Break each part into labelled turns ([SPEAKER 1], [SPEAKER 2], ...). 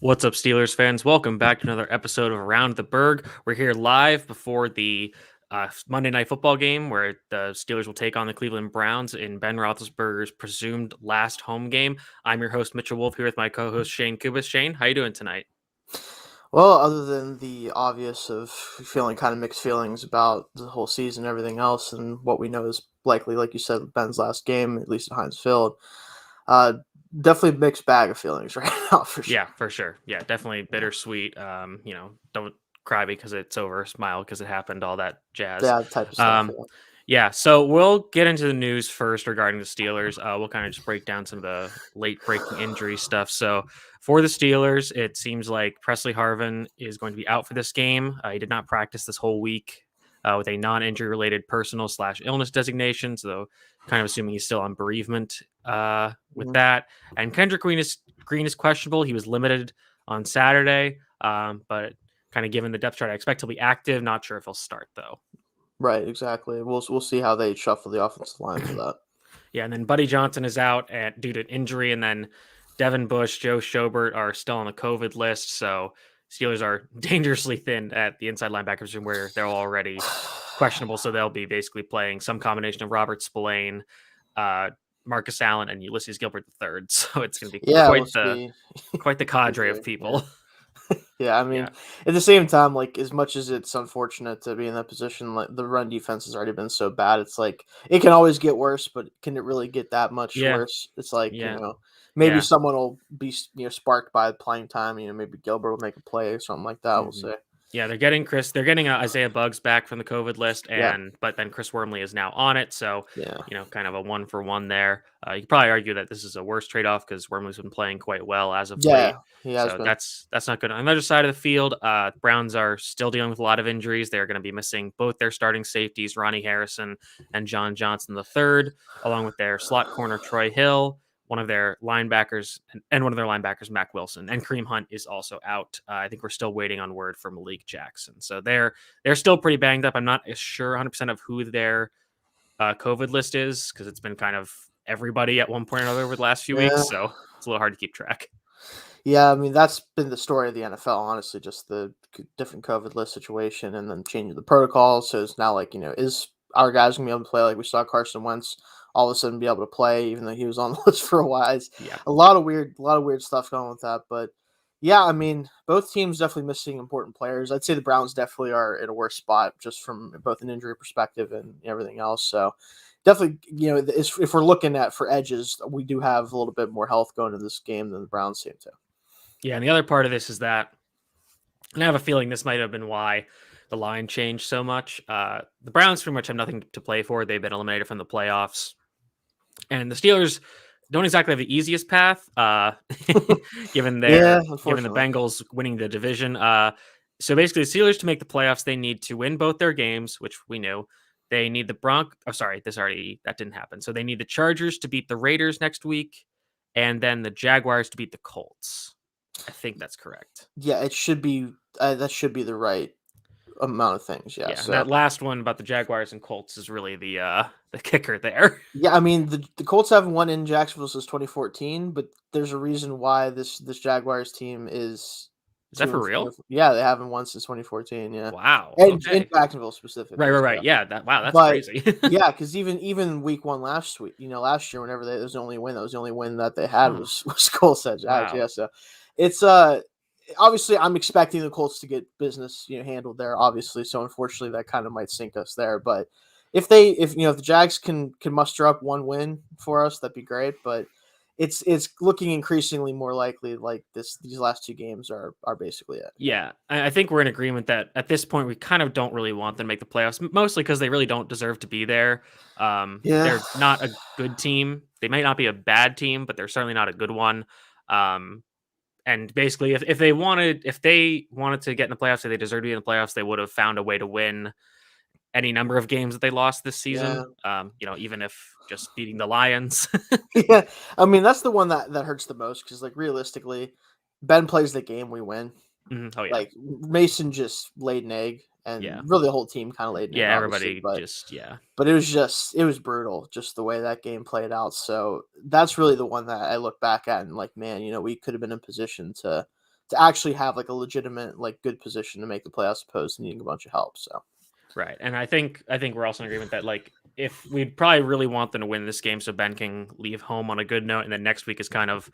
[SPEAKER 1] What's up, Steelers fans? Welcome back to another episode of Around the Burgh. We're here live before the Monday Night Football game where the Steelers will take on the Cleveland Browns in Ben Roethlisberger's presumed last home game. I'm your host, Mitchell Wolf, here with my co-host, Shane Kubis. Shane, how you doing tonight?
[SPEAKER 2] Well, other than the obvious of feeling kind of mixed feelings about the whole season and everything else, and what we know is likely, like you said, Ben's last game, at least at Heinz Field, uh, definitely mixed bag of feelings right now for sure.
[SPEAKER 1] Yeah, for sure. Yeah, definitely bittersweet. Don't cry because it's over, smile because it happened, all that jazz.
[SPEAKER 2] That type of stuff.
[SPEAKER 1] Um, Yeah, so we'll get into the news first regarding the Steelers. We'll kind of just break down some of the late breaking injury stuff. So for the Steelers, it seems like Presley Harvin is going to be out for this game. He did not practice this whole week with a non-injury related personal/illness designation. So kind of assuming he's still on bereavement with that. And Kendrick Green is questionable. He was limited on Saturday, but kind of given the depth chart, I expect he'll be active. Not sure if he'll start though.
[SPEAKER 2] Right, exactly. We'll see how they shuffle the offensive line for that.
[SPEAKER 1] Yeah, and then Buddy Johnson is out due to injury, and then Devin Bush, Joe Schobert are still on the COVID list. So Steelers are dangerously thin at the inside linebacker position where they're already questionable. So they'll be basically playing some combination of Robert Spillane, Marcus Allen, and Ulysses Gilbert III. So it's going to be
[SPEAKER 2] Yeah, we'll
[SPEAKER 1] quite the
[SPEAKER 2] see.
[SPEAKER 1] quite the cadre of
[SPEAKER 2] Yeah.
[SPEAKER 1] people.
[SPEAKER 2] Yeah, I mean,
[SPEAKER 1] Yeah.
[SPEAKER 2] at the same time, like as much as it's unfortunate to be in that position, like the run defense has already been so bad. It's like it can always get worse, but can it really get that much
[SPEAKER 1] Yeah.
[SPEAKER 2] worse? It's like
[SPEAKER 1] Yeah.
[SPEAKER 2] maybe
[SPEAKER 1] Yeah.
[SPEAKER 2] someone will be sparked by playing time. Maybe Gilbert will make a play or something like that. We'll
[SPEAKER 1] Mhm.
[SPEAKER 2] see.
[SPEAKER 1] Yeah, they're getting Isaiah Buggs back from the COVID list,
[SPEAKER 2] Yeah,
[SPEAKER 1] but then Chris Wormley is now on it, so
[SPEAKER 2] yeah,
[SPEAKER 1] kind of a one for one there. You could probably argue that this is a worse trade off because Wormley's been playing quite well as of
[SPEAKER 2] yeah.
[SPEAKER 1] late,
[SPEAKER 2] He has
[SPEAKER 1] so
[SPEAKER 2] been.
[SPEAKER 1] that's not good. On the other side of the field, Browns are still dealing with a lot of injuries. They're going to be missing both their starting safeties, Ronnie Harrison and John Johnson III, along with their slot corner Troy Hill, one of their linebackers and one of their linebackers, Mac Wilson, and Kareem Hunt is also out. I think we're still waiting on word for Malik Jackson. So they're still pretty banged up. I'm not sure 100% of who their COVID list is because it's been kind of everybody at one point or another over the last few
[SPEAKER 2] Yeah,
[SPEAKER 1] weeks. So it's a little hard to keep track.
[SPEAKER 2] yeah. I mean, that's been the story of the NFL. Honestly, just the different COVID list situation and then changing the protocol. So it's now like is our guys gonna be able to play? Like we saw Carson Wentz all of a sudden be able to play, even though he was on the list for a while. It's
[SPEAKER 1] Yeah.
[SPEAKER 2] a lot of weird stuff going with that. But yeah, I mean, both teams definitely missing important players. I'd say the Browns definitely are in a worse spot just from both an injury perspective and everything else. So definitely, if we're looking at for edges, we do have a little bit more health going into this game than the Browns seem to.
[SPEAKER 1] Yeah. And the other part of this is that, and I have a feeling this might have been why the line changed so much. The Browns pretty much have nothing to play for. They've been eliminated from the playoffs. And the Steelers don't exactly have the easiest path, given
[SPEAKER 2] Yeah,
[SPEAKER 1] given the
[SPEAKER 2] unfortunately.
[SPEAKER 1] Bengals winning the division. So basically, the Steelers to make the playoffs, they need to win both their games, which we knew. They need the Oh, sorry, that didn't happen. So they need the Chargers to beat the Raiders next week, and then the Jaguars to beat the Colts. I think that's correct.
[SPEAKER 2] Yeah, it should be that should be the right amount of things. Yeah.
[SPEAKER 1] Yeah, and
[SPEAKER 2] So
[SPEAKER 1] that last one about the Jaguars and Colts is really the kicker there.
[SPEAKER 2] yeah, I mean the Colts haven't won in Jacksonville since 2014, but there's a reason why this Jaguars team is
[SPEAKER 1] Is that
[SPEAKER 2] two
[SPEAKER 1] for
[SPEAKER 2] and four.
[SPEAKER 1] real?
[SPEAKER 2] Yeah, they haven't won since 2014. Yeah,
[SPEAKER 1] Wow.
[SPEAKER 2] and in
[SPEAKER 1] Okay.
[SPEAKER 2] Jacksonville
[SPEAKER 1] Right,
[SPEAKER 2] specifically.
[SPEAKER 1] right,
[SPEAKER 2] So,
[SPEAKER 1] right. Yeah. That's
[SPEAKER 2] but
[SPEAKER 1] crazy.
[SPEAKER 2] yeah, because even week one last week, last year whenever that was the only win, that was the only win that they had
[SPEAKER 1] Huh.
[SPEAKER 2] was Colts at Jags.
[SPEAKER 1] Wow.
[SPEAKER 2] Yeah, so it's obviously I'm expecting the Colts to get business handled there, obviously. So unfortunately that kind of might sink us there. But if the Jags can muster up one win for us, that'd be great. But it's looking increasingly more likely like these last two games are basically it.
[SPEAKER 1] Yeah, I think we're in agreement that at this point we kind of don't really want them to make the playoffs, mostly because they really don't deserve to be there.
[SPEAKER 2] Yeah.
[SPEAKER 1] They're not a good team. They might not be a bad team, but they're certainly not a good one. Um, and basically, if they wanted to get in the playoffs, if they deserve to be in the playoffs, they would have found a way to win any number of games that they lost this
[SPEAKER 2] Yeah.
[SPEAKER 1] season. Even if just beating the Lions.
[SPEAKER 2] Yeah. I mean, that's the one that hurts the most because like realistically, Ben plays the game, we win.
[SPEAKER 1] Mhm. Oh yeah,
[SPEAKER 2] Like Mason just laid an egg, and
[SPEAKER 1] yeah,
[SPEAKER 2] really the whole team kind of laid an egg,
[SPEAKER 1] yeah.
[SPEAKER 2] obviously.
[SPEAKER 1] Everybody
[SPEAKER 2] But
[SPEAKER 1] just yeah.
[SPEAKER 2] it was brutal, just the way that game played out. So that's really the one that I look back at and like, man, we could have been in position to to actually have like a legitimate, like good position to make the playoffs opposed to needing a bunch of help. So
[SPEAKER 1] Right. And I think we're also in agreement that like if we'd probably really want them to win this game so Ben can leave home on a good note and then next week is kind of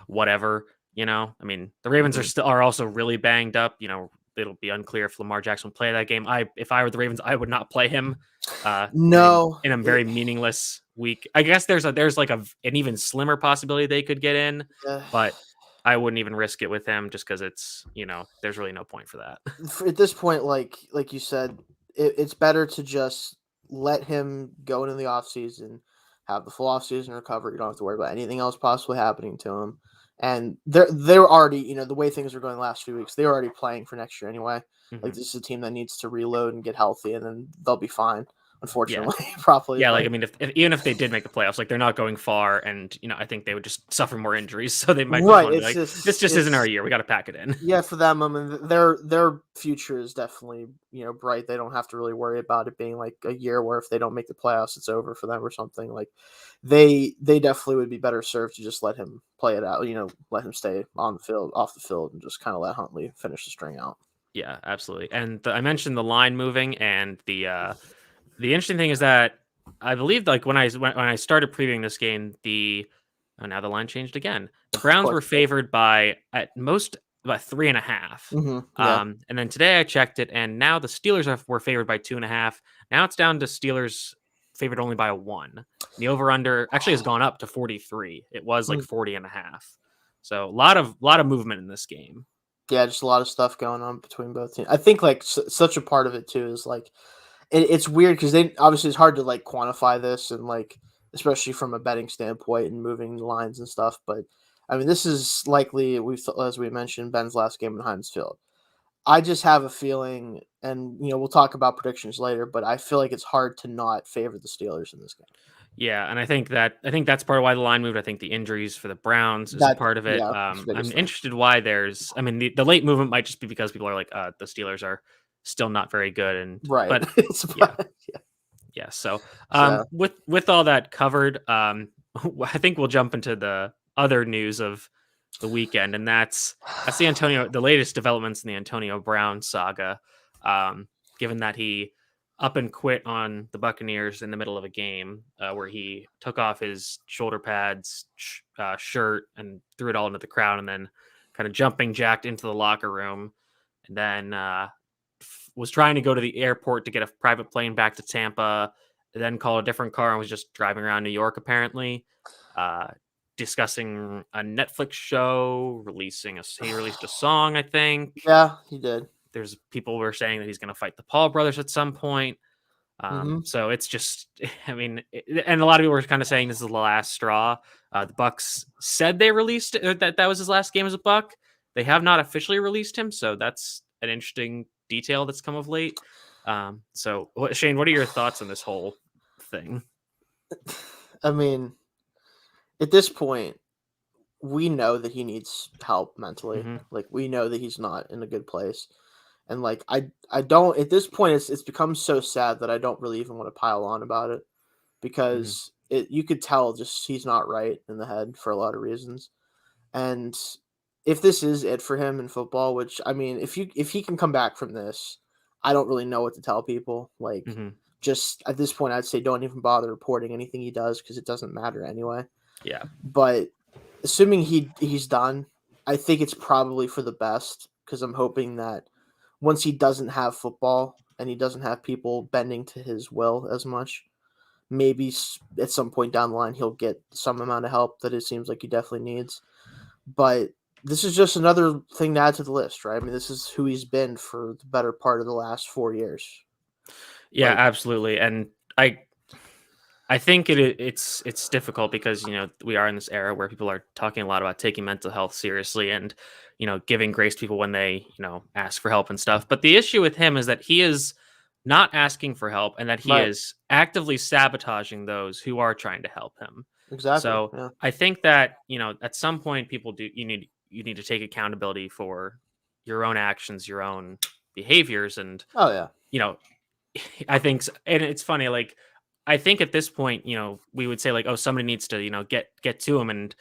[SPEAKER 1] whatever, you know. I mean, the Ravens are also really banged up, you know. It'll be unclear if Lamar Jackson will play that game. If I were the Ravens, I would not play him
[SPEAKER 2] no,
[SPEAKER 1] in a very meaningless week. I guess there's like an even slimmer possibility they could get in, but I wouldn't even risk it with him just because it's, you know, there's really no point for that.
[SPEAKER 2] At this point, like you said, it's better to just let him go into the offseason, have the full offseason recover. You don't have to worry about anything else possibly happening to him. And they're already, you know, the way things are going the last few weeks, they're already playing for next year anyway.
[SPEAKER 1] Mm-hmm.
[SPEAKER 2] Like this is a team that needs to reload and get healthy, and then they'll be fine. Unfortunately,
[SPEAKER 1] Yeah.
[SPEAKER 2] probably.
[SPEAKER 1] Yeah, like I mean, if even if they did make the playoffs, like they're not going far, and you know, I think they would just suffer more injuries, so they might just want to be like, this just isn't our year. We got to pack it in.
[SPEAKER 2] Yeah, for them, I mean, their future is definitely, you know, bright. They don't have to really worry about it being like a year where if they don't make the playoffs, it's over for them or something. Like they definitely would be better served to just let him play it out. You know, let him stay on the field, off the field, and just kind of let Huntley finish the string out.
[SPEAKER 1] Yeah, absolutely. And I mentioned the line moving, and the interesting thing is that I believe like when I started previewing this game, now the line changed again. The Browns were favored by at most about 3.5.
[SPEAKER 2] Yeah.
[SPEAKER 1] And then today I checked it, and now the Steelers were favored by 2.5. Now it's down to Steelers favored only by 1. The over under actually has gone up to 43. It was like 40.5. So a lot of movement in this game.
[SPEAKER 2] Yeah, just a lot of stuff going on between both teams. I think like such a part of it too is like it's weird because they obviously it's hard to like quantify this and like especially from a betting standpoint and moving lines and stuff. But I mean, this is likely as we mentioned Ben's last game in Heinz Field. I just have a feeling, and you know we'll talk about predictions later, but I feel like it's hard to not favor the Steelers in this game.
[SPEAKER 1] Yeah, and I think that's part of why the line moved. I think the injuries for the Browns is a part of it.
[SPEAKER 2] Yeah,
[SPEAKER 1] I'm interested why there's. I mean, the late movement might just be because people are like, the Steelers are still not very good, and
[SPEAKER 2] right.
[SPEAKER 1] But yeah. So, with all that covered, I think we'll jump into the other news of the weekend, and that's the latest developments in the Antonio Brown saga. Given that he up and quit on the Buccaneers in the middle of a game where he took off his shoulder pads, shirt, and threw it all into the crowd, and then kind of jumping jacked into the locker room, and then was trying to go to the airport to get a private plane back to Tampa, and then called a different car and was just driving around New York, apparently, discussing a Netflix show, he released a song, I think.
[SPEAKER 2] Yeah, he did.
[SPEAKER 1] There's people were saying that he's going to fight the Paul brothers at some point. So it's just, I mean, and a lot of people were kind of saying this is the last straw. The Bucks said they released that was his last game as a Buck. They have not officially released him, so that's an interesting detail that's come of late. So Shane, what are your thoughts on this whole thing?
[SPEAKER 2] I mean, at this point, we know that he needs help mentally.
[SPEAKER 1] Mm-hmm.
[SPEAKER 2] Like we know that he's not in a good place. And like I don't at this point it's become so sad that I don't really even want to pile on about it because you could tell just he's not right in the head for a lot of reasons. And if this is it for him in football, which I mean, if he can come back from this, I don't really know what to tell people. Like just at this point I'd say don't even bother reporting anything he does because it doesn't matter anyway.
[SPEAKER 1] Yeah.
[SPEAKER 2] But assuming he's done, I think it's probably for the best because I'm hoping that once he doesn't have football and he doesn't have people bending to his will as much, maybe at some point down the line he'll get some amount of help that it seems like he definitely needs. But this is just another thing to add to the list, right? I mean, this is who he's been for the better part of the last 4 years.
[SPEAKER 1] Yeah, absolutely. And I think it's difficult because, you know, we are in this era where people are talking a lot about taking mental health seriously and, you know, giving grace to people when they, you know, ask for help and stuff. But the issue with him is that he is not asking for help and that he is actively sabotaging those who are trying to help him.
[SPEAKER 2] Exactly.
[SPEAKER 1] So I think that, you know, at some point you need to take accountability for your own actions, your own behaviors. And, you know, I think, and it's funny, like, I think at this point, you know, we would say like, oh, somebody needs to, you know, get to him and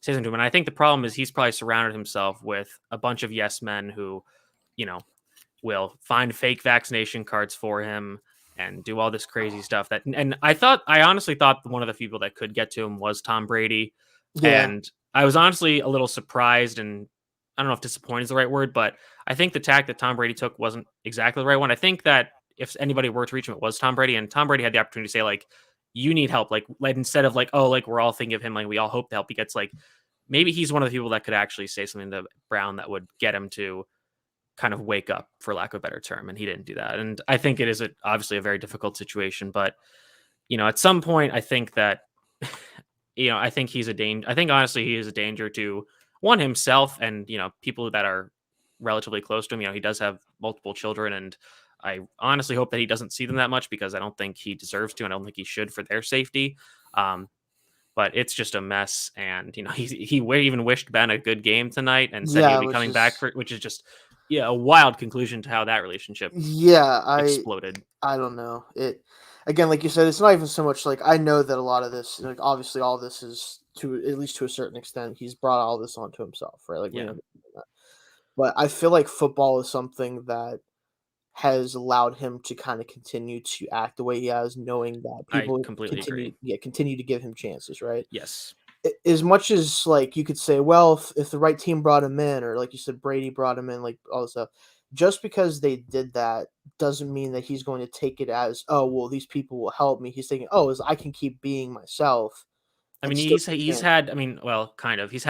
[SPEAKER 1] say something to him. And I think the problem is he's probably surrounded himself with a bunch of yes men who, you know, will find fake vaccination cards for him and do all this crazy stuff. And I honestly thought one of the people that could get to him was Tom Brady.
[SPEAKER 2] Yeah,
[SPEAKER 1] And I was honestly a little surprised, and I don't know if disappointed is the right word, but I think the tack that Tom Brady took wasn't exactly the right one. I think that if anybody were to reach him, it was Tom Brady, and Tom Brady had the opportunity to say, like, you need help. Like instead of like, oh, like we're all thinking of him, like we all hope to help. He gets like, maybe he's one of the people that could actually say something to Brown that would get him to kind of wake up, for lack of a better term. And he didn't do that. And I think it is obviously a very difficult situation, but at some point, I think that, I think he's a danger. I think honestly, he is a danger to one himself and, people that are relatively close to him. He does have multiple children, and I honestly hope that he doesn't see them that much, because I don't think he deserves to, and I don't think he should for their safety. But it's just a mess, and he even wished Ben a good game tonight and said
[SPEAKER 2] yeah,
[SPEAKER 1] he'd be coming back for it, which is just a wild conclusion to how that relationship
[SPEAKER 2] yeah.
[SPEAKER 1] exploded.
[SPEAKER 2] I don't know it. Again, like you said, it's not even so much like I know that a lot of this, like obviously, all this is to at least to a certain extent, he's brought all this onto himself, right? Like we
[SPEAKER 1] Yeah,
[SPEAKER 2] know that. But I feel like football is something that has allowed him to kind of continue to act the way he has, knowing that
[SPEAKER 1] I
[SPEAKER 2] people
[SPEAKER 1] completely agree.
[SPEAKER 2] continue to give him chances, right?
[SPEAKER 1] Yes.
[SPEAKER 2] As much as like you could say, well, if the right team brought him in, or like you said, Brady brought him in, like all this stuff, just because they did that doesn't mean that he's going to take it as, oh, well, these people will help me. He's thinking, oh, is I can keep being myself
[SPEAKER 1] I
[SPEAKER 2] and
[SPEAKER 1] mean,
[SPEAKER 2] still get
[SPEAKER 1] he's
[SPEAKER 2] chances.
[SPEAKER 1] had. I mean, well, kind of. He's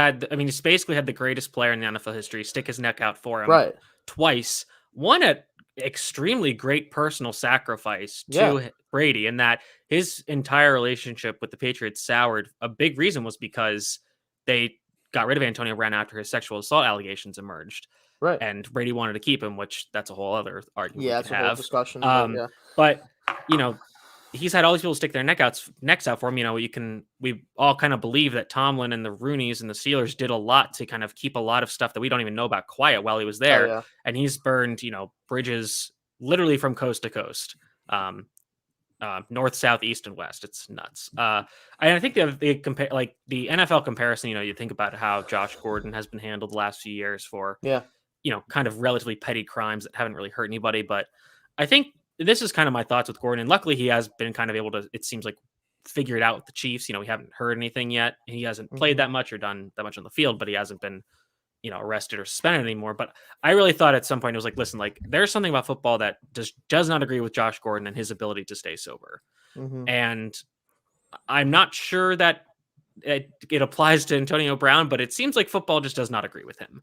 [SPEAKER 1] basically had the greatest player in the NFL history stick his neck out for him
[SPEAKER 2] Right?
[SPEAKER 1] twice. One at extremely great personal sacrifice
[SPEAKER 2] Yeah.
[SPEAKER 1] to Brady, and that his entire relationship with the Patriots soured. A big reason was because they got rid of Antonio Brown after his sexual assault allegations emerged,
[SPEAKER 2] Right.
[SPEAKER 1] and Brady wanted to keep him, which that's a whole other argument we
[SPEAKER 2] Yeah,
[SPEAKER 1] could
[SPEAKER 2] it's a whole
[SPEAKER 1] have.
[SPEAKER 2] discussion, but yeah.
[SPEAKER 1] But you know, he's had all these people stick their necks out for him. We all kind of believe that Tomlin and the Rooneys and the Steelers did a lot to kind of keep a lot of stuff that we don't even know about quiet while he was
[SPEAKER 2] Oh
[SPEAKER 1] there.
[SPEAKER 2] yeah.
[SPEAKER 1] And he's burned, bridges literally from coast to coast. North, south, east, and west. It's nuts. And I think they compare, like the NFL comparison. You think about how Josh Gordon has been handled the last few years for
[SPEAKER 2] Yeah.
[SPEAKER 1] kind of relatively petty crimes that haven't really hurt anybody. But I think this is kind of my thoughts with Gordon. And luckily, he has been kind of able to, it seems like, figure it out with the Chiefs. We haven't heard anything yet. He hasn't played
[SPEAKER 2] Mhm.
[SPEAKER 1] that much or done that much on the field, but he hasn't been, arrested or suspended anymore. But I really thought at some point it was like, listen, like there's something about football that does not agree with Josh Gordon and his ability to stay sober.
[SPEAKER 2] Mhm.
[SPEAKER 1] And I'm not sure that it applies to Antonio Brown, but it seems like football just does not agree with him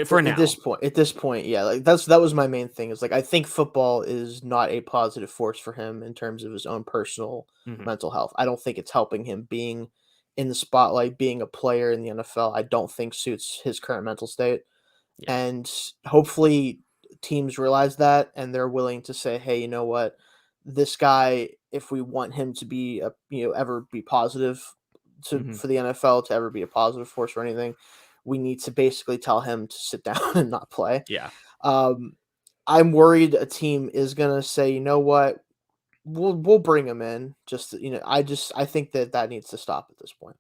[SPEAKER 1] for now.
[SPEAKER 2] At this point, yeah, like that was my main thing. Is like I think football is not a positive force for him in terms of his own personal
[SPEAKER 1] Hmm.
[SPEAKER 2] mental health. I don't think it's helping him being in the spotlight, being a player in the NFL. I don't think suits his current mental state.
[SPEAKER 1] Yeah.
[SPEAKER 2] And hopefully teams realize that and they're willing to say, "Hey, you know what? This guy, if we want him to be ever be positive to
[SPEAKER 1] Hmm.
[SPEAKER 2] for the NFL, to ever be a positive force or anything, we need to basically tell him to sit down and not play."
[SPEAKER 1] Yeah.
[SPEAKER 2] Um, I'm worried a team is gonna say, "You know what? We'll bring him in." I think that needs to stop at this point.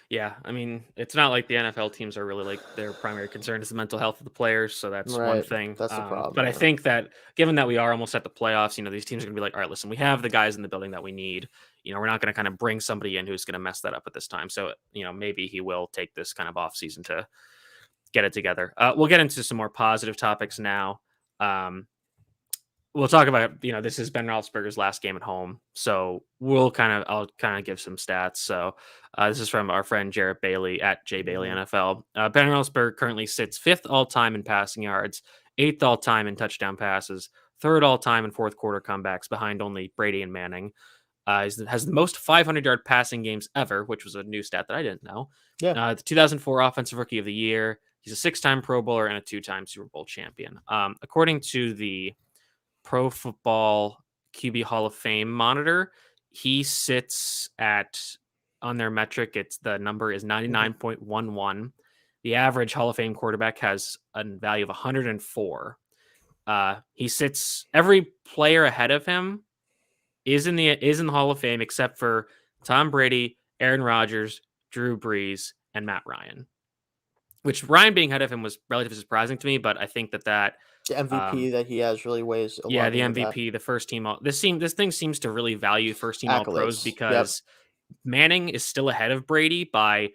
[SPEAKER 1] Yeah, I mean, it's not like the NFL teams are really like their primary concern is the mental health of the players, so that's one
[SPEAKER 2] Right.
[SPEAKER 1] thing.
[SPEAKER 2] That's the problem.
[SPEAKER 1] But I
[SPEAKER 2] Yeah.
[SPEAKER 1] think that given that we are almost at the playoffs, these teams are going to be like, all right, listen, we have the guys in the building that we need. We're not going to kind of bring somebody in who's going to mess that up at this time. So, maybe he will take this kind of off season to get it together. We'll get into some more positive topics now. We'll talk about, this is Ben Roethlisberger's last game at home. So I'll kind of give some stats. So this is from our friend Jarrett Bailey at J Bailey
[SPEAKER 2] Mhm.
[SPEAKER 1] NFL. Ben Roethlisberger currently sits fifth all time in passing yards, eighth all time in touchdown passes, third all time in fourth quarter comebacks behind only Brady and Manning. Has the most 500-yard passing games ever, which was a new stat that I didn't know.
[SPEAKER 2] Yeah.
[SPEAKER 1] The 2004 Offensive Rookie of the Year. He's a six-time Pro Bowler and a two-time Super Bowl champion. According to the Pro Football QB Hall of Fame monitor, he sits at, on their metric, the number is
[SPEAKER 2] Mhm.
[SPEAKER 1] 99.11. The average Hall of Fame quarterback has a value of 104. He sits, every player ahead of him is in the Hall of Fame except for Tom Brady, Aaron Rodgers, Drew Brees, and Matt Ryan. Which Ryan being ahead of him was relatively surprising to me, but I think that
[SPEAKER 2] The MVP that he has really weighs a
[SPEAKER 1] yeah,
[SPEAKER 2] lot
[SPEAKER 1] the
[SPEAKER 2] into that.
[SPEAKER 1] MVP, the first team all this thing seems to really value first team all pros
[SPEAKER 2] Accolades. Yep.
[SPEAKER 1] because Manning is still ahead of Brady by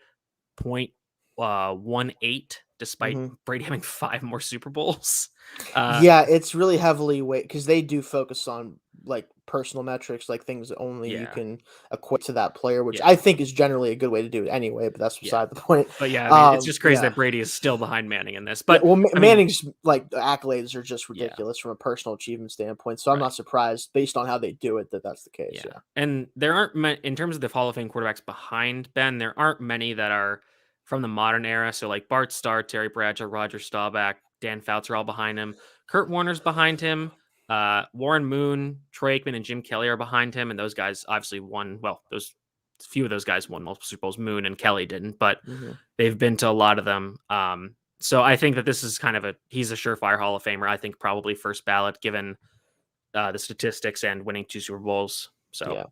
[SPEAKER 1] 0.18, despite
[SPEAKER 2] Mhm.
[SPEAKER 1] Brady having 5 more Super Bowls.
[SPEAKER 2] Yeah, it's really heavily weight because they do focus on like personal metrics, like things that only you
[SPEAKER 1] Yeah,
[SPEAKER 2] can equate to that player, which
[SPEAKER 1] yeah,
[SPEAKER 2] I think is generally a good way to do it anyway. But that's
[SPEAKER 1] yeah.
[SPEAKER 2] beside the point.
[SPEAKER 1] But yeah, I mean, it's just crazy
[SPEAKER 2] Yeah,
[SPEAKER 1] that Brady is still behind Manning in this.
[SPEAKER 2] yeah.
[SPEAKER 1] But
[SPEAKER 2] Well,
[SPEAKER 1] I mean,
[SPEAKER 2] Manning's like the accolades are just
[SPEAKER 1] yeah,
[SPEAKER 2] ridiculous from a personal achievement standpoint. So I'm
[SPEAKER 1] right.
[SPEAKER 2] not surprised based on how they do it that that's the case.
[SPEAKER 1] Yeah,
[SPEAKER 2] Yeah.
[SPEAKER 1] and there aren't in terms of the Hall of Fame quarterbacks behind Ben. There aren't many that are from the modern era. So like Bart Starr, Terry Bradshaw, Roger Staubach, Dan Fouts are all behind him. Kurt Warner's behind him. Warren Moon, Troy Aikman, and Jim Kelly are behind him, and those guys obviously won. Well, those few of those guys won multiple Super Bowls. Moon and Kelly didn't, but
[SPEAKER 2] Hmm.
[SPEAKER 1] they've been to a lot of them. So I think that this is kind of he's a surefire Hall of Famer. I think probably first ballot given the statistics and winning 2 Super Bowls. So.
[SPEAKER 2] Yeah.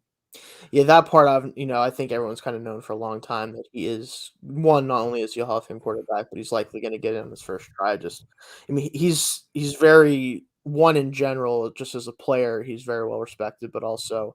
[SPEAKER 2] Yeah, that part of I think everyone's kind of known for a long time that he is one. Not only is he a Hall of Fame quarterback, but he's likely going to get in his first try. I mean, he's very one in general, just as a player, he's very well respected. But also,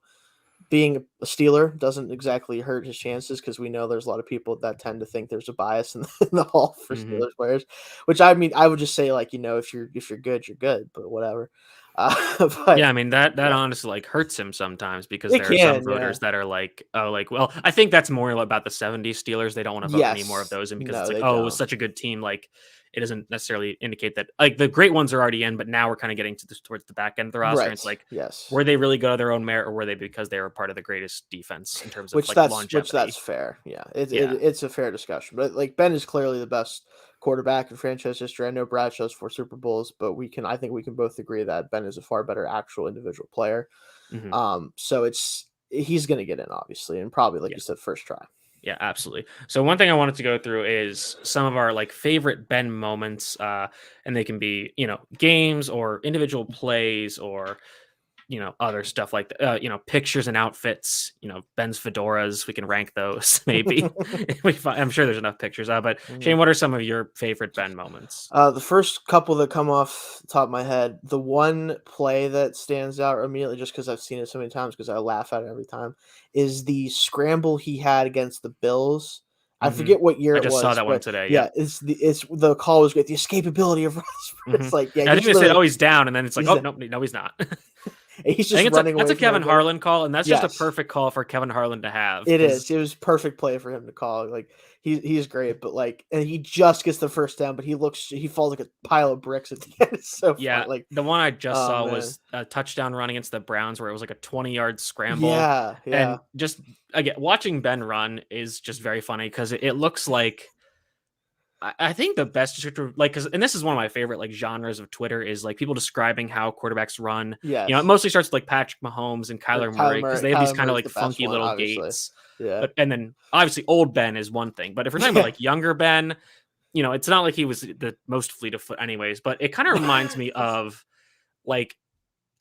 [SPEAKER 2] being a Steeler doesn't exactly hurt his chances because we know there's a lot of people that tend to think there's a bias in the Hall for
[SPEAKER 1] Mhm.
[SPEAKER 2] Steelers players. Which I mean, I would just say like if you're good, you're good. But whatever. But
[SPEAKER 1] Yeah, I mean that
[SPEAKER 2] yeah,
[SPEAKER 1] honestly like hurts him sometimes because
[SPEAKER 2] it
[SPEAKER 1] there are some
[SPEAKER 2] can. Yeah.
[SPEAKER 1] voters that are like, oh, like, well, I think that's more about the '70s Steelers. They don't want to vote any more of
[SPEAKER 2] Yes.
[SPEAKER 1] those in because it's
[SPEAKER 2] No,
[SPEAKER 1] like,
[SPEAKER 2] they
[SPEAKER 1] oh, it was
[SPEAKER 2] don't.
[SPEAKER 1] such a good team. Like, it doesn't necessarily indicate that like the great ones are already in, but now we're kind of getting to towards the back end of the roster. And
[SPEAKER 2] Right.
[SPEAKER 1] it's like,
[SPEAKER 2] Yes.
[SPEAKER 1] were they really good on their own merit, or were they because they were part of the greatest defense in terms of
[SPEAKER 2] Which
[SPEAKER 1] like
[SPEAKER 2] that's
[SPEAKER 1] longevity?
[SPEAKER 2] fair. Yeah.
[SPEAKER 1] Yeah.
[SPEAKER 2] It's a fair discussion. But like Ben is clearly the best quarterback in franchise history. I know Bradshaw's 4 Super Bowls, but I think we can both agree that Ben is a far better actual individual player.
[SPEAKER 1] Hmm.
[SPEAKER 2] So he's gonna get in, obviously, and probably like
[SPEAKER 1] Yeah.
[SPEAKER 2] you said, first try.
[SPEAKER 1] Yeah, absolutely. So one thing I wanted to go through is some of our like favorite Ben moments, and they can be games or individual plays or other stuff like pictures and outfits. Ben's fedoras. We can rank those maybe. I'm sure there's enough pictures. But Shane,
[SPEAKER 2] Mhm.
[SPEAKER 1] what are some of your favorite Ben moments?
[SPEAKER 2] The first couple that come off the top of my head, the one play that stands out immediately just because I've seen it so many times because I laugh at it every time, is the scramble he had against the Bills. I
[SPEAKER 1] Hmm.
[SPEAKER 2] forget what year
[SPEAKER 1] I
[SPEAKER 2] it
[SPEAKER 1] just saw
[SPEAKER 2] was,
[SPEAKER 1] that one
[SPEAKER 2] but
[SPEAKER 1] today.
[SPEAKER 2] yeah,
[SPEAKER 1] Yep.
[SPEAKER 2] the call was great. The escapability of
[SPEAKER 1] Hmm.
[SPEAKER 2] it's like, yeah,
[SPEAKER 1] I think
[SPEAKER 2] he's
[SPEAKER 1] they said,
[SPEAKER 2] literally
[SPEAKER 1] "Oh, he's down," and then it's like,
[SPEAKER 2] he's
[SPEAKER 1] "Oh,
[SPEAKER 2] a,
[SPEAKER 1] no, no, he's not."
[SPEAKER 2] he's
[SPEAKER 1] I
[SPEAKER 2] just
[SPEAKER 1] think
[SPEAKER 2] running
[SPEAKER 1] that's
[SPEAKER 2] away
[SPEAKER 1] a
[SPEAKER 2] from
[SPEAKER 1] Kevin
[SPEAKER 2] everybody.
[SPEAKER 1] Harlan call, and that's just a
[SPEAKER 2] Yes.
[SPEAKER 1] perfect call for Kevin Harlan to have
[SPEAKER 2] It
[SPEAKER 1] because
[SPEAKER 2] is. It was perfect play for him to call. Like he's great, but like, and he just gets the first down, but he falls like a pile of bricks at the end. It's so
[SPEAKER 1] yeah,
[SPEAKER 2] fun. Like,
[SPEAKER 1] the one I just
[SPEAKER 2] oh
[SPEAKER 1] saw
[SPEAKER 2] man,
[SPEAKER 1] was a touchdown run against the Browns where it was like a 20-yard scramble.
[SPEAKER 2] yeah,
[SPEAKER 1] And
[SPEAKER 2] yeah,
[SPEAKER 1] just again, watching Ben run is just very funny because it looks like I think the best descriptor, like, because and this is one of my favorite like genres of Twitter is like people describing how quarterbacks run. It
[SPEAKER 2] yes.
[SPEAKER 1] mostly starts with like Patrick Mahomes and
[SPEAKER 2] Or
[SPEAKER 1] Kyler Murray because they have these
[SPEAKER 2] Kyler
[SPEAKER 1] kind of
[SPEAKER 2] Murray's
[SPEAKER 1] like
[SPEAKER 2] the best
[SPEAKER 1] funky
[SPEAKER 2] one,
[SPEAKER 1] little
[SPEAKER 2] obviously.
[SPEAKER 1] gaits.
[SPEAKER 2] Yeah,
[SPEAKER 1] But and then obviously old Ben is one thing, but if we're talking about
[SPEAKER 2] yeah,
[SPEAKER 1] like younger Ben, it's not like he was the most fleet of foot, anyways. But it kind of reminds me of like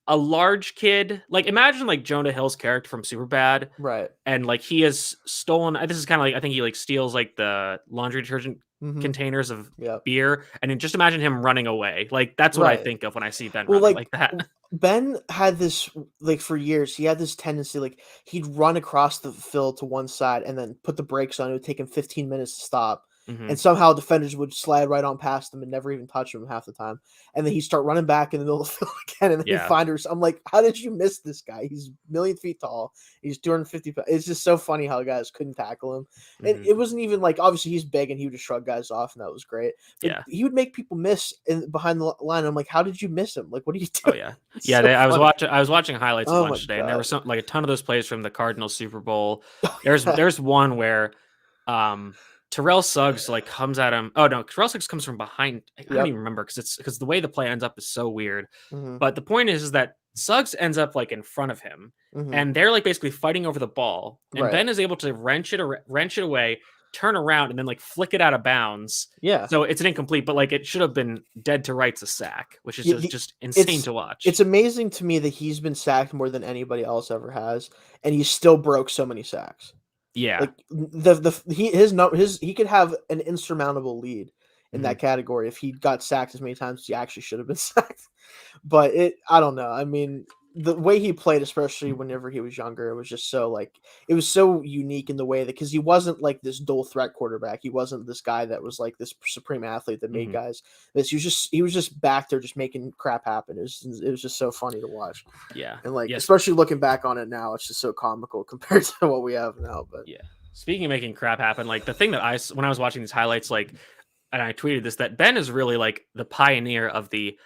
[SPEAKER 1] a large kid. Like imagine like Jonah Hill's character from Superbad,
[SPEAKER 2] right.
[SPEAKER 1] and like he has stolen. This is kind of like I think he like steals like the laundry detergent
[SPEAKER 2] Mm-hmm.
[SPEAKER 1] containers of
[SPEAKER 2] Yep.
[SPEAKER 1] beer, and then just imagine him running away. Like that's what I
[SPEAKER 2] Right.
[SPEAKER 1] think of when I see Ben
[SPEAKER 2] Well,
[SPEAKER 1] running
[SPEAKER 2] like
[SPEAKER 1] like that.
[SPEAKER 2] Ben had this like for years. He had this tendency, like he'd run across the field to one side and then put the brakes on. It would take him 15 minutes to stop,
[SPEAKER 1] Hmm.
[SPEAKER 2] and somehow defenders would slide right on past him and never even touch him half the time. And then he'd start running back in the middle of the field again, and then he'd
[SPEAKER 1] Yeah.
[SPEAKER 2] find her. I'm like, how did you miss this guy? He's a million feet tall. He's 250 pounds. It's just so funny how guys couldn't tackle him. And
[SPEAKER 1] Hmm.
[SPEAKER 2] it wasn't even like obviously he's big and he would just shrug guys off, and that was great. But
[SPEAKER 1] Yeah.
[SPEAKER 2] he would make people miss behind the line. I'm like, how did you miss him? Like, what are you
[SPEAKER 1] Oh
[SPEAKER 2] doing?
[SPEAKER 1] yeah.
[SPEAKER 2] It's
[SPEAKER 1] Yeah.
[SPEAKER 2] so
[SPEAKER 1] I was
[SPEAKER 2] funny.
[SPEAKER 1] watching. I was watching highlights at
[SPEAKER 2] Oh my
[SPEAKER 1] lunch today, and there
[SPEAKER 2] god.
[SPEAKER 1] was some like a ton of those plays from the Cardinals Super Bowl. There's
[SPEAKER 2] Yeah.
[SPEAKER 1] there's one where um Terrell Suggs like comes at him. Oh no, Terrell Suggs comes from behind. I don't
[SPEAKER 2] Yep.
[SPEAKER 1] even remember because the way the play ends up is so weird.
[SPEAKER 2] Mhm.
[SPEAKER 1] But the point is that Suggs ends up like in front of him,
[SPEAKER 2] Mhm.
[SPEAKER 1] and they're like basically fighting over the ball, and
[SPEAKER 2] Right.
[SPEAKER 1] Ben is able to wrench it away, turn around, and then like flick it out of bounds.
[SPEAKER 2] Yeah.
[SPEAKER 1] So it's an incomplete, but like it should have been dead to rights a sack, which is
[SPEAKER 2] Y
[SPEAKER 1] just insane
[SPEAKER 2] it's
[SPEAKER 1] to watch.
[SPEAKER 2] it's amazing to me that he's been sacked more than anybody else ever has, and he still broke so many sacks.
[SPEAKER 1] Yeah.
[SPEAKER 2] Like he could have an insurmountable lead in
[SPEAKER 1] Mhm.
[SPEAKER 2] that category if he got sacked as many times as he actually should have been sacked. But I don't know. I mean, the way he played, especially whenever he was younger, it was just so like it was so unique in the way that because he wasn't like this dual threat quarterback. He wasn't this guy that was like this supreme athlete that made
[SPEAKER 1] Mhm.
[SPEAKER 2] guys. He was just back there just making crap happen. It was just so funny to watch.
[SPEAKER 1] Yeah.
[SPEAKER 2] And like
[SPEAKER 1] Yes.
[SPEAKER 2] especially looking back on it now, it's just so comical compared to what we have now. But
[SPEAKER 1] Yeah. Speaking of making crap happen, like the thing that when I was watching these highlights, like, and I tweeted this, that Ben is really like the pioneer of the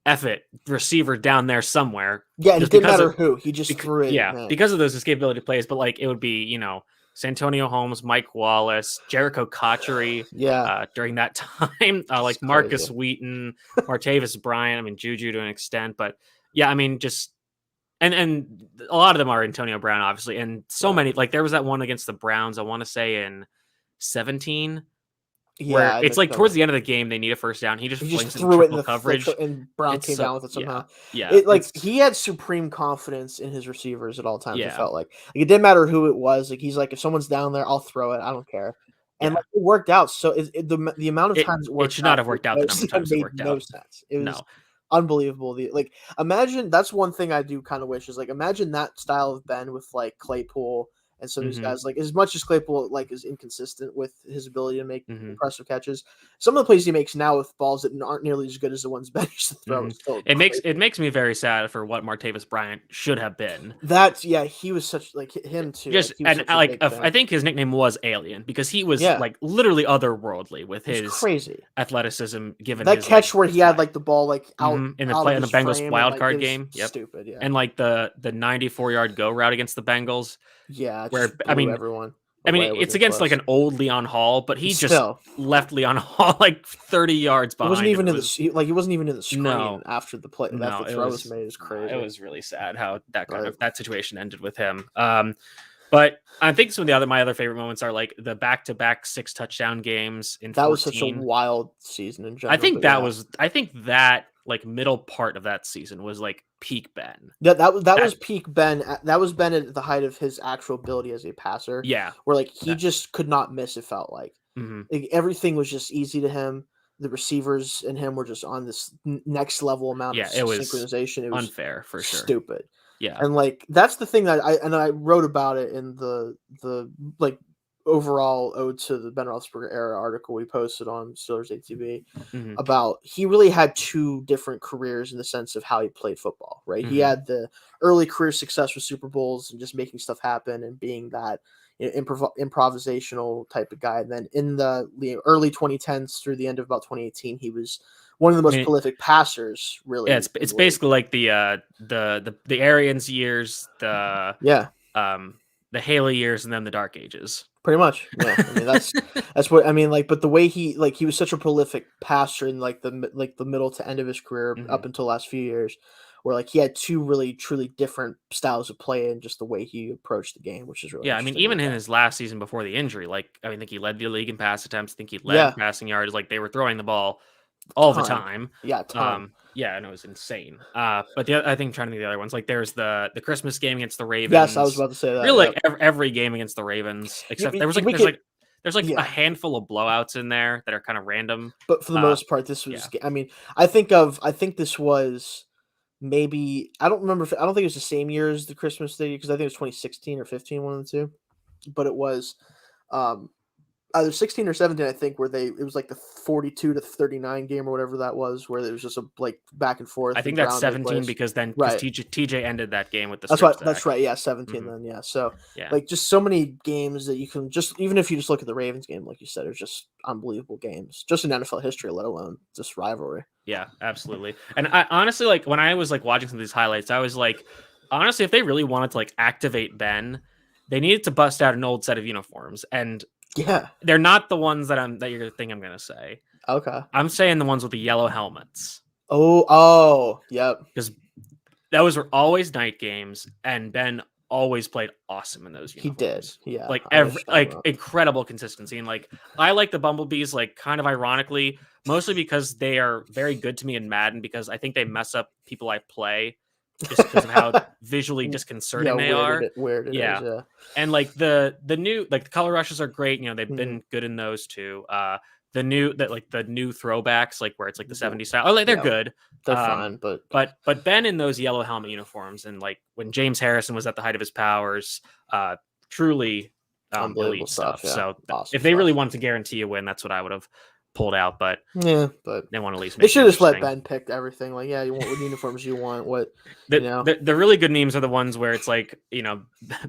[SPEAKER 1] F it receiver down there somewhere,
[SPEAKER 2] yeah, and it
[SPEAKER 1] just
[SPEAKER 2] didn't
[SPEAKER 1] because
[SPEAKER 2] matter
[SPEAKER 1] of
[SPEAKER 2] who. He just threw it,
[SPEAKER 1] yeah,
[SPEAKER 2] man.
[SPEAKER 1] because of those escapability plays. But like it would be, Santonio Holmes, Mike Wallace, Jericho Cotchery
[SPEAKER 2] Yeah,
[SPEAKER 1] during that time,
[SPEAKER 2] it's
[SPEAKER 1] like Marcus
[SPEAKER 2] crazy.
[SPEAKER 1] Wheaton, Martavis Bryant. I mean Juju to an extent, but yeah, I mean just and a lot of them are Antonio Brown, obviously, and so
[SPEAKER 2] Right.
[SPEAKER 1] many. Like there was that one against the Browns, I want to say in 17,
[SPEAKER 2] Yeah,
[SPEAKER 1] where
[SPEAKER 2] I know
[SPEAKER 1] it's
[SPEAKER 2] what
[SPEAKER 1] like
[SPEAKER 2] you're talking
[SPEAKER 1] towards
[SPEAKER 2] about.
[SPEAKER 1] the end of the game, they need a first down. He just
[SPEAKER 2] He just
[SPEAKER 1] flings it in
[SPEAKER 2] threw it in
[SPEAKER 1] triple
[SPEAKER 2] the
[SPEAKER 1] coverage.
[SPEAKER 2] and Brown
[SPEAKER 1] It's
[SPEAKER 2] came
[SPEAKER 1] so
[SPEAKER 2] down with it
[SPEAKER 1] yeah,
[SPEAKER 2] somehow.
[SPEAKER 1] yeah,
[SPEAKER 2] It like
[SPEAKER 1] it's
[SPEAKER 2] he had supreme confidence in his receivers at all times. It
[SPEAKER 1] yeah,
[SPEAKER 2] felt like it didn't matter who it was. Like he's like, if someone's down there, I'll throw it. I don't care. And
[SPEAKER 1] yeah.
[SPEAKER 2] like it worked out. So the amount of
[SPEAKER 1] It
[SPEAKER 2] times it
[SPEAKER 1] it
[SPEAKER 2] worked
[SPEAKER 1] should not
[SPEAKER 2] out
[SPEAKER 1] have worked out the number of times it
[SPEAKER 2] made
[SPEAKER 1] worked
[SPEAKER 2] no
[SPEAKER 1] out.
[SPEAKER 2] sense. It was
[SPEAKER 1] No.
[SPEAKER 2] unbelievable. Like imagine that's one thing I do kind of wish is like imagine that style of Ben with like Claypool and some of these
[SPEAKER 1] Mhm,
[SPEAKER 2] guys. Like as much as Claypool like is inconsistent with his ability to make
[SPEAKER 1] mhm,
[SPEAKER 2] impressive catches, some of the plays he makes now with balls that aren't nearly as good as the ones Ben used to throw
[SPEAKER 1] mhm.
[SPEAKER 2] is still
[SPEAKER 1] It
[SPEAKER 2] crazy.
[SPEAKER 1] makes me very sad for what Martavis Bryant should have been.
[SPEAKER 2] That's yeah, he was such like him too. Like
[SPEAKER 1] Just
[SPEAKER 2] he was
[SPEAKER 1] and
[SPEAKER 2] such a
[SPEAKER 1] like
[SPEAKER 2] big
[SPEAKER 1] I
[SPEAKER 2] thing.
[SPEAKER 1] think his nickname was Alien because he was
[SPEAKER 2] Yeah,
[SPEAKER 1] like literally otherworldly with
[SPEAKER 2] it was
[SPEAKER 1] his
[SPEAKER 2] crazy.
[SPEAKER 1] athleticism given
[SPEAKER 2] That
[SPEAKER 1] his like
[SPEAKER 2] catch where
[SPEAKER 1] his
[SPEAKER 2] he had
[SPEAKER 1] height.
[SPEAKER 2] like the ball like
[SPEAKER 1] In the
[SPEAKER 2] out
[SPEAKER 1] play
[SPEAKER 2] of
[SPEAKER 1] in the
[SPEAKER 2] his
[SPEAKER 1] Bengals
[SPEAKER 2] frame and
[SPEAKER 1] wild
[SPEAKER 2] like it
[SPEAKER 1] card
[SPEAKER 2] was
[SPEAKER 1] game. Yep.
[SPEAKER 2] stupid. Yeah,
[SPEAKER 1] And like the 94-yard go route against the Bengals
[SPEAKER 2] yeah, it
[SPEAKER 1] where
[SPEAKER 2] just blew everyone
[SPEAKER 1] I mean,
[SPEAKER 2] away. It
[SPEAKER 1] it's
[SPEAKER 2] wasn't even
[SPEAKER 1] against like
[SPEAKER 2] close.
[SPEAKER 1] an old Leon Hall, but he just
[SPEAKER 2] Still,
[SPEAKER 1] left Leon Hall like 30 yards
[SPEAKER 2] it wasn't
[SPEAKER 1] behind him.
[SPEAKER 2] even
[SPEAKER 1] It
[SPEAKER 2] in
[SPEAKER 1] was
[SPEAKER 2] he wasn't even in the screen
[SPEAKER 1] no,
[SPEAKER 2] after the play
[SPEAKER 1] no,
[SPEAKER 2] after the throw was made. It was
[SPEAKER 1] it
[SPEAKER 2] crazy.
[SPEAKER 1] was really sad how that
[SPEAKER 2] But
[SPEAKER 1] that situation ended with him. But I think some of my other favorite moments are like the back-to-back 6 touchdown games in
[SPEAKER 2] that was such a
[SPEAKER 1] 14.
[SPEAKER 2] wild season in general. But yeah,
[SPEAKER 1] I think that like middle part of that season was like peak Ben.
[SPEAKER 2] that was
[SPEAKER 1] That
[SPEAKER 2] peak Ben. That was Ben at the height of his actual ability as a passer,
[SPEAKER 1] yeah.
[SPEAKER 2] where like he
[SPEAKER 1] That,
[SPEAKER 2] just could not miss. It felt
[SPEAKER 1] mhm.
[SPEAKER 2] like everything was just easy to him. The receivers and him were just on this next level amount of
[SPEAKER 1] Yeah, it was
[SPEAKER 2] synchronization. It was
[SPEAKER 1] unfair for sure.
[SPEAKER 2] stupid.
[SPEAKER 1] Yeah.
[SPEAKER 2] And like that's the thing that I wrote about it in the like overall ode to the Ben Roethlisberger era article we posted on Steelers ATV
[SPEAKER 1] Mhm.
[SPEAKER 2] about he really had two different careers in the sense of how he played football, right? He
[SPEAKER 1] Mhm.
[SPEAKER 2] had the early career success with Super Bowls and just making stuff happen and being that improvisational type of guy. And then in the early 2010s through the end of about 2018, he was one of the
[SPEAKER 1] I
[SPEAKER 2] most
[SPEAKER 1] mean,
[SPEAKER 2] prolific passers,
[SPEAKER 1] yeah,
[SPEAKER 2] really, in
[SPEAKER 1] it's
[SPEAKER 2] the league.
[SPEAKER 1] basically like the Arians years,
[SPEAKER 2] Yeah,
[SPEAKER 1] um the Haley years, and then the Dark Ages.
[SPEAKER 2] pretty much. Yeah, I mean that's what I mean. Like, but the way he was such a prolific passer in like the middle to end of his career
[SPEAKER 1] Mhm.
[SPEAKER 2] up until the last few years, where like he had two really truly different styles of play and just the way he approached the game, which is really
[SPEAKER 1] Yeah, I mean,
[SPEAKER 2] interesting to
[SPEAKER 1] even
[SPEAKER 2] look
[SPEAKER 1] in
[SPEAKER 2] at.
[SPEAKER 1] his last season before the injury, like I think he led the league in pass attempts. I think he led
[SPEAKER 2] Yeah,
[SPEAKER 1] passing yards. Like they were throwing the ball all the
[SPEAKER 2] ton.
[SPEAKER 1] time.
[SPEAKER 2] Yeah, ton.
[SPEAKER 1] Yeah, and it was insane. But I think trying to think of the other ones, like there's the Christmas game against the
[SPEAKER 2] Yes, I was
[SPEAKER 1] Ravens.
[SPEAKER 2] about to say that.
[SPEAKER 1] Really, like
[SPEAKER 2] Yep.
[SPEAKER 1] every game against the Ravens, except
[SPEAKER 2] We could.
[SPEAKER 1] there's like a
[SPEAKER 2] Yeah,
[SPEAKER 1] handful of blowouts in there that are kind of random.
[SPEAKER 2] but for the
[SPEAKER 1] Uh,
[SPEAKER 2] most part, this
[SPEAKER 1] yeah,
[SPEAKER 2] was. I mean, I think this was maybe I don't remember. I don't think it was the same year as the Christmas Day because I think it was 2016 or 15, one of the two. But it was um, either 16 or 17, I think, where it was like the 42-39 game or whatever that was, where it was just a like back and
[SPEAKER 1] I
[SPEAKER 2] forth
[SPEAKER 1] think
[SPEAKER 2] and
[SPEAKER 1] that's
[SPEAKER 2] Brown made
[SPEAKER 1] 17
[SPEAKER 2] plays.
[SPEAKER 1] because
[SPEAKER 2] Right.
[SPEAKER 1] TJ ended that game with the
[SPEAKER 2] That's
[SPEAKER 1] strip
[SPEAKER 2] what. That's
[SPEAKER 1] sack.
[SPEAKER 2] right. Yeah, 17
[SPEAKER 1] Hmm.
[SPEAKER 2] then. Yeah. So
[SPEAKER 1] Yeah,
[SPEAKER 2] like just so many games that you can just even if you just look at the Ravens game, like you said, it's just unbelievable games, just in NFL history, let alone this rivalry.
[SPEAKER 1] yeah, absolutely. And I honestly like when I was like watching some of these highlights, I was like, honestly, if they really wanted to like activate Ben, they needed to bust out an old set of uniforms, and
[SPEAKER 2] Yeah.
[SPEAKER 1] they're not the ones that you're think I'm gonna say.
[SPEAKER 2] Okay.
[SPEAKER 1] I'm saying the ones with the yellow helmets
[SPEAKER 2] Oh. Oh. Yep.
[SPEAKER 1] because those were always night games, and Ben always played awesome in those
[SPEAKER 2] He did.
[SPEAKER 1] uniforms.
[SPEAKER 2] Yeah.
[SPEAKER 1] Like
[SPEAKER 2] I know what you're talking
[SPEAKER 1] like
[SPEAKER 2] about.
[SPEAKER 1] incredible consistency, and like I like the Bumblebees, like kind of ironically, mostly because they are very good to me in Madden because I think they mess up people I play just because of how visually disconcerting they are.
[SPEAKER 2] Weird it is.
[SPEAKER 1] Yeah.
[SPEAKER 2] Yeah.
[SPEAKER 1] And like the new like the color rushes are great. They've
[SPEAKER 2] Mhm.
[SPEAKER 1] been good in those too. The new throwbacks, like where it's like the
[SPEAKER 2] Yeah.
[SPEAKER 1] 70s style. Oh, like they're
[SPEAKER 2] Yeah.
[SPEAKER 1] good.
[SPEAKER 2] They're fine, but
[SPEAKER 1] But Ben in those yellow helmet uniforms and like when James Harrison was at the height of his powers, truly
[SPEAKER 2] unbelievable
[SPEAKER 1] elite
[SPEAKER 2] stuff.
[SPEAKER 1] stuff.
[SPEAKER 2] Yeah.
[SPEAKER 1] So
[SPEAKER 2] Awesome
[SPEAKER 1] if they really
[SPEAKER 2] stuff.
[SPEAKER 1] wanted to guarantee a win, that's what I would have pulled out. But
[SPEAKER 2] Yeah, but
[SPEAKER 1] they want to at least
[SPEAKER 2] they
[SPEAKER 1] make it
[SPEAKER 2] should just let
[SPEAKER 1] interesting.
[SPEAKER 2] Ben pick everything. Like, yeah, you want what uniforms you want, what
[SPEAKER 1] The really good memes are the ones where it's like,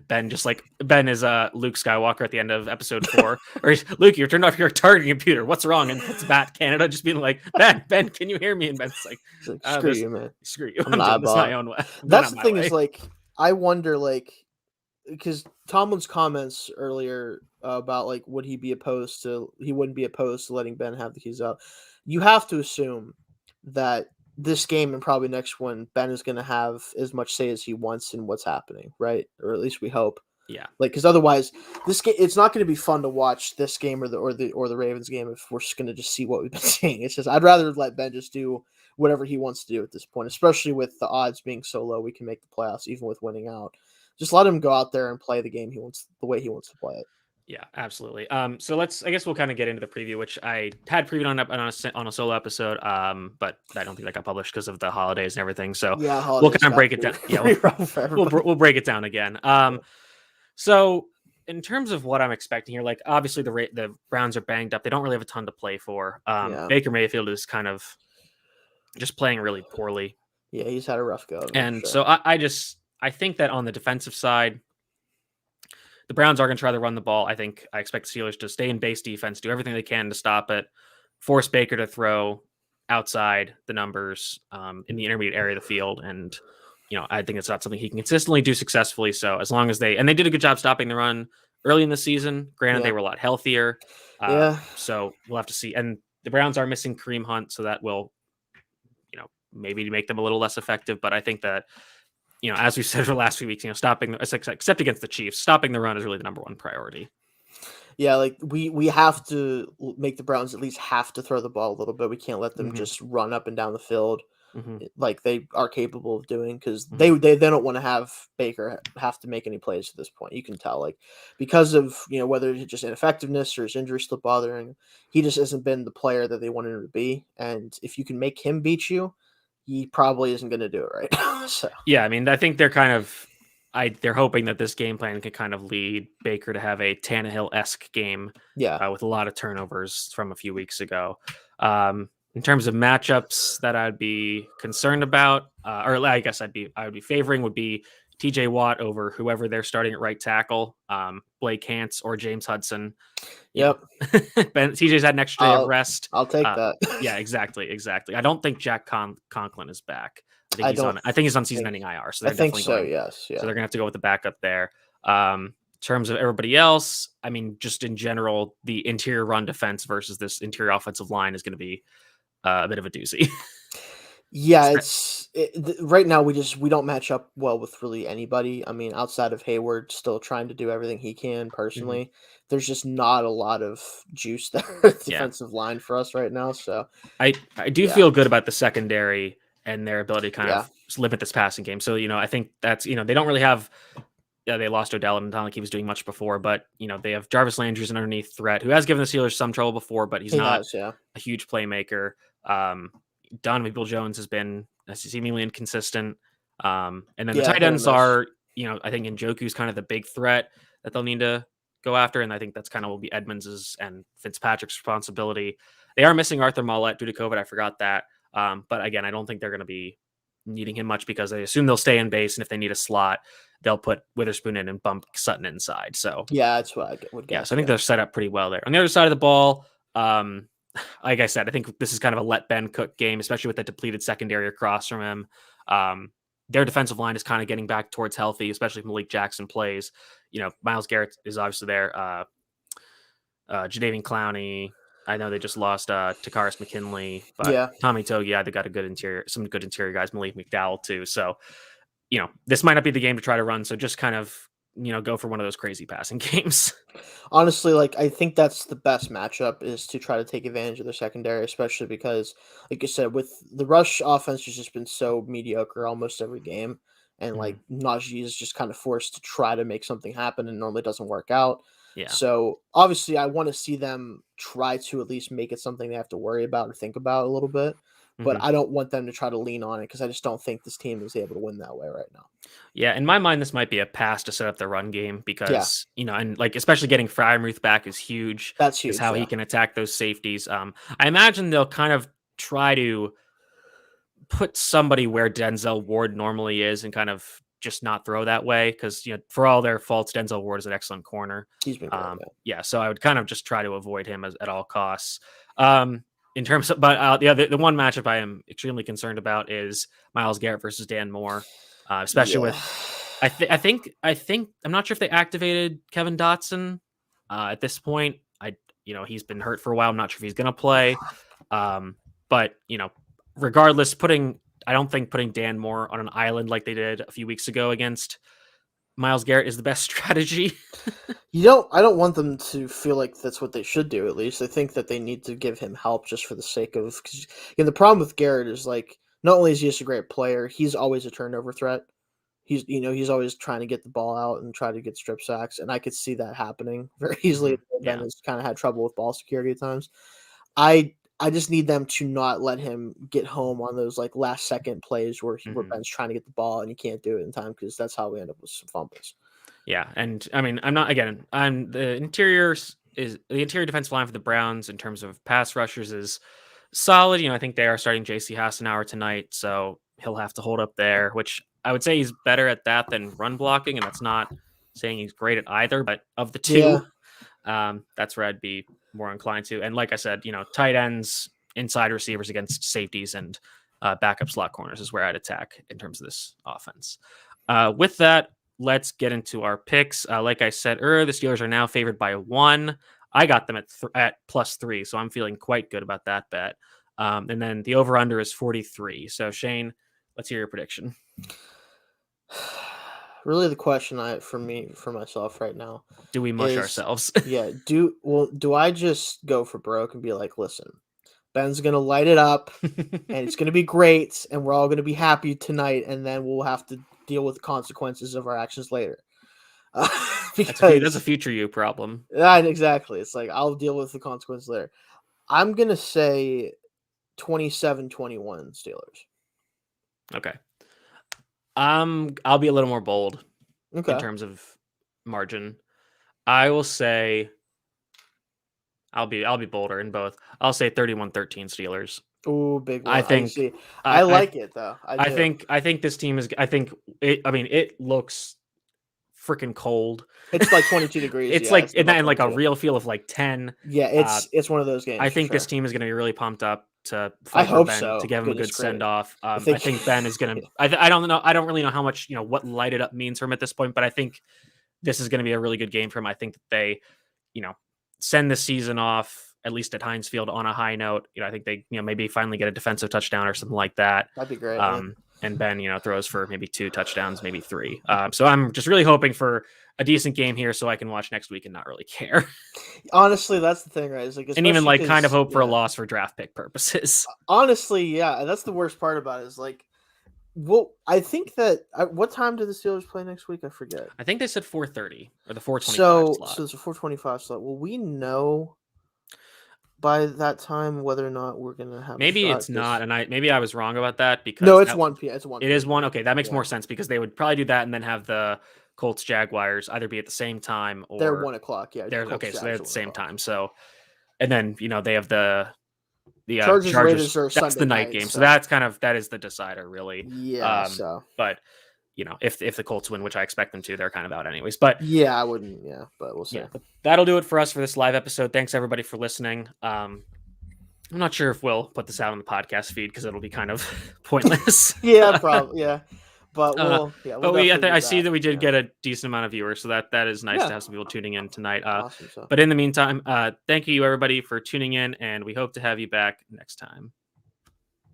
[SPEAKER 1] Ben just like Ben is Luke Skywalker at the end of episode 4, or Luke, you turned off your targeting computer. What's wrong? And it's Bat Canada just being like, Ben, can you hear me? And Ben's like,
[SPEAKER 2] screw you, man.
[SPEAKER 1] Screw you.
[SPEAKER 2] I'm
[SPEAKER 1] I'm
[SPEAKER 2] not
[SPEAKER 1] doing this
[SPEAKER 2] about
[SPEAKER 1] my own way.
[SPEAKER 2] That's the thing is like I wonder like because Tomlin's comments earlier about like he wouldn't be opposed to letting Ben have the keys out. You have to assume that this game and probably next one Ben is going to have as much say as he wants in what's happening, right? Or at least we hope.
[SPEAKER 1] Yeah.
[SPEAKER 2] Like because otherwise this game it's not going to be fun to watch this game or the Ravens game if we're just going to just see what we've been seeing. It's just I'd rather let Ben just do whatever he wants to do at this point, especially with the odds being so low we can make the playoffs even with winning out. Just let him go out there and play the game the way he wants to play it.
[SPEAKER 1] Yeah, absolutely. So I guess we'll kind of get into the preview, which I had previewed on a solo episode. But I don't think that got published because of the holidays and everything. So
[SPEAKER 2] yeah,
[SPEAKER 1] we'll kind of break it down. Yeah, we'll break it down again. So in terms of what I'm expecting here, like obviously the Browns are banged up. They don't really have a ton to play for. Baker Mayfield is kind of just playing really poorly.
[SPEAKER 2] Yeah, he's had a rough go.
[SPEAKER 1] And so I think that on the defensive side, the Browns are going to try to run the ball. I expect the Steelers to stay in base defense, do everything they can to stop it, force Baker to throw outside the numbers in the intermediate area of the field. And, I think it's not something he can consistently do successfully. So as long as they did a good job stopping the run early in the season. Granted, they were a lot healthier. So we'll have to see. And the Browns are missing Kareem Hunt, so that will, maybe make them a little less effective. But I think that, as we said for the last few weeks, stopping, except against the Chiefs, stopping the run is really the number one priority.
[SPEAKER 2] Yeah, like we have to make the Browns at least have to throw the ball a little bit. We can't let them just run up and down the field like they are capable of doing because they don't want to have Baker have to make any plays at this point. You can tell, like, because of whether it's just ineffectiveness or his injury still bothering, he just hasn't been the player that they wanted him to be. And if you can make him beat you, he probably isn't going to do it right now. So
[SPEAKER 1] yeah, I mean, I think they're kind of they're hoping that this game plan can kind of lead Baker to have a Tannehill-esque game, with a lot of turnovers from a few weeks ago. In terms of matchups that I'd be concerned about, or I guess I would be favoring would be TJ Watt over whoever they're starting at right tackle, Blake Hance or James Hudson.
[SPEAKER 2] Yep.
[SPEAKER 1] TJ's had an extra day of rest.
[SPEAKER 2] I'll take that.
[SPEAKER 1] Yeah, exactly. I don't think Jack Conklin is back. I think he's on season-ending IR. So
[SPEAKER 2] I think so. Yes. Yeah.
[SPEAKER 1] So they're gonna have to go with the backup there. In terms of everybody else, I mean, just in general, the interior run defense versus this interior offensive line is going to be a bit of a doozy.
[SPEAKER 2] Yeah, right now we don't match up well with really anybody. I mean, outside of Hayward still trying to do everything he can personally, there's just not a lot of juice there at the defensive line for us right now. So
[SPEAKER 1] I do feel good about the secondary and their ability to kind of limit this passing game. So, I think that's, they don't really have, they lost Odell and not like he was doing much before, but, they have Jarvis Landry's an underneath threat who has given the Steelers some trouble before, but he's not a huge playmaker. Donovan Peoples-Jones has been seemingly inconsistent. And then the tight ends are, I think Njoku's kind of the big threat that they'll need to go after. And I think that's kind of will be Edmonds's and Fitzpatrick's responsibility. They are missing Arthur Mollett due to COVID. I forgot that. But again, I don't think they're going to be needing him much because they assume they'll stay in base. And if they need a slot, they'll put Witherspoon in and bump Sutton inside. So
[SPEAKER 2] yeah, that's what I would guess.
[SPEAKER 1] So I think they're set up pretty well there. On the other side of the ball, like I said, I think this is kind of a let Ben cook game, especially with the depleted secondary across from him. Their defensive line is kind of getting back towards healthy, especially if Malik Jackson plays. Myles Garrett is obviously there. Jadeveon Clowney. I know they just lost Takaris McKinley, but Tommy Togiai, they got some good interior guys, Malik McDowell too. So, this might not be the game to try to run. So just kind of go for one of those crazy passing games.
[SPEAKER 2] Honestly, like I think that's the best matchup is to try to take advantage of the secondary, especially because, like you said, with the rush offense has just been so mediocre almost every game, and like Najee is just kind of forced to try to make something happen, and normally doesn't work out.
[SPEAKER 1] Yeah.
[SPEAKER 2] So obviously, I want to see them try to at least make it something they have to worry about or think about a little bit. But I don't want them to try to lean on it because I just don't think this team is able to win that way right now.
[SPEAKER 1] Yeah, in my mind, this might be a pass to set up the run game because, and like especially getting Freiermuth back is huge.
[SPEAKER 2] That's
[SPEAKER 1] Is
[SPEAKER 2] huge.
[SPEAKER 1] how he can attack those safeties. I imagine they'll kind of try to put somebody where Denzel Ward normally is and kind of just not throw that way because for all their faults, Denzel Ward is an excellent corner.
[SPEAKER 2] He's been great.
[SPEAKER 1] Yeah, so I would kind of just try to avoid him at all costs. In terms of, but the one matchup I am extremely concerned about is Myles Garrett versus Dan Moore, especially with I think I'm not sure if they activated Kevin Dotson at this point. He's been hurt for a while. I'm not sure if he's going to play. But regardless, I don't think putting Dan Moore on an island like they did a few weeks ago against Myles Garrett is the best strategy.
[SPEAKER 2] I don't want them to feel like that's what they should do. At least I think that they need to give him help just for the sake of, because the problem with Garrett is like, not only is he just a great player, he's always a turnover threat. He's always trying to get the ball out and try to get strip sacks, and I could see that happening very easily. Ben has kind of had trouble with ball security at times. I just need them to not let him get home on those like last second plays where Ben's trying to get the ball and he can't do it in time, because that's how we end up with some fumbles.
[SPEAKER 1] Yeah, and I mean, I'm the interior defensive line for the Browns in terms of pass rushers is solid. I think they are starting J.C. Hassenauer tonight, so he'll have to hold up there, which I would say he's better at that than run blocking, and that's not saying he's great at either, but of the two, that's where I'd be more inclined to. And like I said, tight ends, inside receivers against safeties, and backup slot corners is where I'd attack in terms of this offense. With that, let's get into our picks. Like I said earlier, the Steelers are now favored by 1. I got them at +3, so I'm feeling quite good about that bet. And then the over-under is 43. So Shane, let's hear your prediction.
[SPEAKER 2] Really, the question for myself right now,
[SPEAKER 1] do we mush ourselves?
[SPEAKER 2] Do I just go for broke and be like, listen, Ben's gonna light it up and it's gonna be great and we're all gonna be happy tonight, and then we'll have to deal with the consequences of our actions later? Because
[SPEAKER 1] that's a future you problem.
[SPEAKER 2] Exactly. It's like, I'll deal with the consequences later. I'm gonna say 27-21 Steelers.
[SPEAKER 1] Okay. I'll be a little more bold in terms of margin. I will say I'll be bolder in both. I'll say 31-13 Steelers.
[SPEAKER 2] Oh, big one.
[SPEAKER 1] I think
[SPEAKER 2] I like it though.
[SPEAKER 1] I think this team is. It looks freaking cold.
[SPEAKER 2] It's like 22 degrees.
[SPEAKER 1] It's like like a real feel of like 10.
[SPEAKER 2] Yeah, it's one of those games.
[SPEAKER 1] I think this team is going to be really pumped up to
[SPEAKER 2] fight for
[SPEAKER 1] Ben,
[SPEAKER 2] so.
[SPEAKER 1] to give him a good send off. I think Ben is going to. I don't know. I don't really know how much what lighted up means for him at this point, but I think this is going to be a really good game for him. I think that they, send the season off at least at Heinz Field on a high note. I think they maybe finally get a defensive touchdown or something like that.
[SPEAKER 2] That'd be great.
[SPEAKER 1] And Ben throws for maybe 2 touchdowns, maybe 3. So I'm just really hoping for a decent game here so I can watch next week and not really care.
[SPEAKER 2] Honestly, that's the thing, right? It's like,
[SPEAKER 1] and even like kind of hope for a loss for draft pick purposes.
[SPEAKER 2] Honestly, yeah, that's the worst part about it, is like, well, I think that what time do the Steelers play next week? I forget.
[SPEAKER 1] I think they said 4:30 or the 4:25 slot.
[SPEAKER 2] So it's a 4:25 slot. Well, we know by that time whether or not we're gonna have.
[SPEAKER 1] Maybe it's not, and I was wrong about that, because
[SPEAKER 2] no, it's 1 p.m. It's 1.
[SPEAKER 1] It is 1. Okay, that makes more sense, because they would probably do that and then have the Colts Jaguars either be at the same time or
[SPEAKER 2] they're 1 o'clock. Yeah,
[SPEAKER 1] so they're at the same time. So, and then they have the
[SPEAKER 2] Chargers. Raiders are
[SPEAKER 1] that's
[SPEAKER 2] Sunday
[SPEAKER 1] the night game, so that is the decider, really.
[SPEAKER 2] Yeah.
[SPEAKER 1] But if the Colts win, which I expect them to, they're kind of out anyways. But
[SPEAKER 2] yeah, I wouldn't. Yeah, but we'll see.
[SPEAKER 1] Yeah, that'll do it for us for this live episode. Thanks everybody for listening. I'm not sure if we'll put this out on the podcast feed because it'll be kind of pointless.
[SPEAKER 2] Yeah, probably. Yeah, but
[SPEAKER 1] I see that we did get a decent amount of viewers, so that is nice to have some people tuning in tonight.
[SPEAKER 2] Awesome,
[SPEAKER 1] But in the meantime, thank you everybody for tuning in, and we hope to have you back next time.